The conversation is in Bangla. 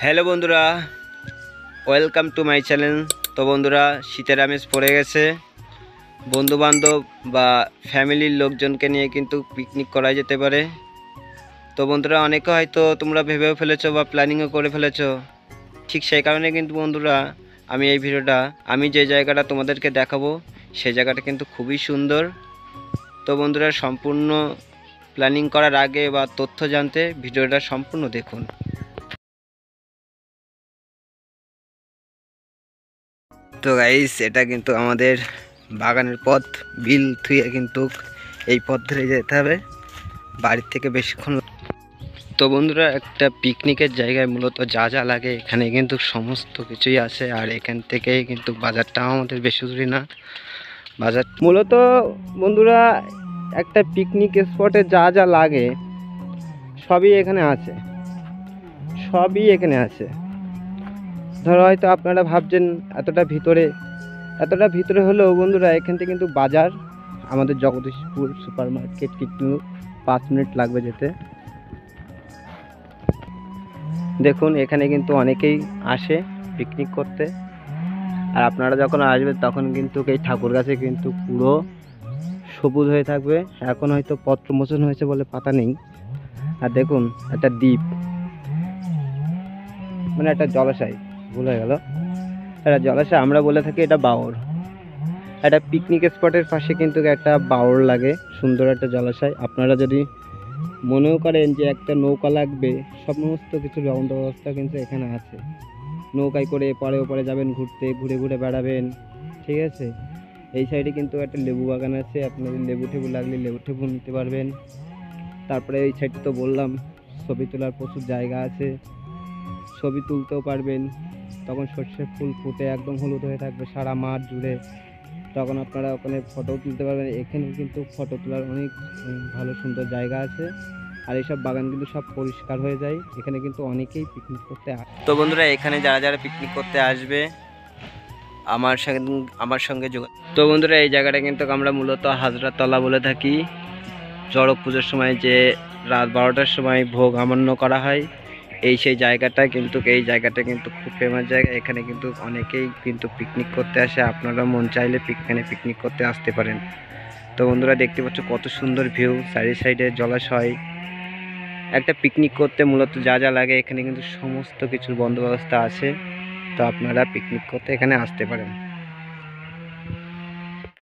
হ্যালো বন্ধুরা, ওয়েলকাম টু মাই চ্যানেল। তো বন্ধুরা, শীতের আমেজ পড়ে গেছে। বন্ধুবান্ধব বা ফ্যামিলির লোকজনকে নিয়ে কিন্তু পিকনিক করা যেতে পারে। তো বন্ধুরা, অনেকে হয়তো তোমরা ভেবেও ফেলেছো বা প্ল্যানিংও করে ফেলেছো। ঠিক সেই কারণে কিন্তু বন্ধুরা, আমি যে জায়গাটা তোমাদেরকে দেখাবো, সেই জায়গাটা কিন্তু খুবই সুন্দর। তো বন্ধুরা, সম্পূর্ণ প্ল্যানিং করার আগে বা তথ্য জানতে ভিডিওটা সম্পূর্ণ দেখুন। তো গাইস, এটা কিন্তু আমাদের বাগানের পথ। বিল থুয়ে কিন্তু এই পথ ধরে যেতে হবে, বাড়ির থেকে বেশিক্ষণ। তো বন্ধুরা, একটা পিকনিকের জায়গায় মূলত যা যা লাগে এখানে কিন্তু সমস্ত কিছুই আছে। আর এখান থেকেই কিন্তু বাজারটাও আমাদের বেশি দূরে না। বাজার মূলত বন্ধুরা, একটা পিকনিক স্পটে যা যা লাগে সবই এখানে আছে, সবই এখানে আছে। ধরো হয়তো আপনারা ভাবছেন এতটা ভিতরে হলেও বন্ধুরা, এখান থেকে কিন্তু বাজার, আমাদের জগদীশপুর সুপার মার্কেট কিন্তু 5 মিনিট লাগবে যেতে। দেখুন, এখানে কিন্তু অনেকেই আসে পিকনিক করতে। আর আপনারা যখন আসবেন তখন কিন্তু এই ঠাকুর গাছে কিন্তু পুরো সবুজ হয়ে থাকবে। এখন হয়তো পত্র মোচন হয়েছে বলে পাতা নেই। আর দেখুন, একটা দ্বীপ, মানে একটা জলাশয়, ভুল হয়ে গেল, একটা জলাশয় আমরা বলে থাকি, এটা বাওর। একটা পিকনিক স্পটের পাশে কিন্তু একটা বাওর লাগে, সুন্দর একটা জলাশয়। আপনারা যদি মনেও করেন যে একটা নৌকা লাগবে, সমস্ত কিছুর বন্দোবস্ত কিন্তু এখানে আছে। নৌকায় করে এপারে ওপারে যাবেন, ঘুরে ঘুরে বেড়াবেন, ঠিক আছে। এই সাইডে কিন্তু একটা লেবু বাগান আছে, আপনাদের লেবু টেবু লাগলে লেবু টেবু নিতে পারবেন। তারপরে এই সাইডে তো বললাম, ছবি তোলার প্রচুর জায়গা আছে, ছবি তুলতেও পারবেন। তখন সর্ষের ফুল ফুটে একদম হলুদ হয়ে থাকবে সারা মাঠ জুড়ে, তখন আপনারা ওখানে ফটো তুলতে পারবেন। এখানে কিন্তু ফটো তোলার অনেক ভালো সুন্দর জায়গা আছে। আর এইসব বাগান কিন্তু সব পরিষ্কার হয়ে যায়। এখানে কিন্তু অনেকেই পিকনিক করতে আসে। তো বন্ধুরা, এখানে যারা যারা পিকনিক করতে আসবে আমার সঙ্গে যোগাযোগ। তো বন্ধুরা, এই জায়গাটা কিন্তু আমরা মূলত হাজরাতলা বলে থাকি। চড়ক পুজোর সময় যে রাত 12টার সময় ভোগ আমান্য করা হয়, এই জায়গাটা কিন্তু খুব ফেমাস জায়গা। এখানে কিন্তু অনেকেই কিন্তু পিকনিক করতে আসে। আপনারা মন চাইলে এখানে পিকনিক করতে আসতে পারেন। তো বন্ধুরা, দেখতে পাচ্ছ কত সুন্দর ভিউ, চারি সাইডে জলাশয়। একটা পিকনিক করতে মূলত যা যা লাগে এখানে কিন্তু সমস্ত কিছুর বন্দোবস্ত আছে। তো আপনারা পিকনিক করতে এখানে আসতে পারেন।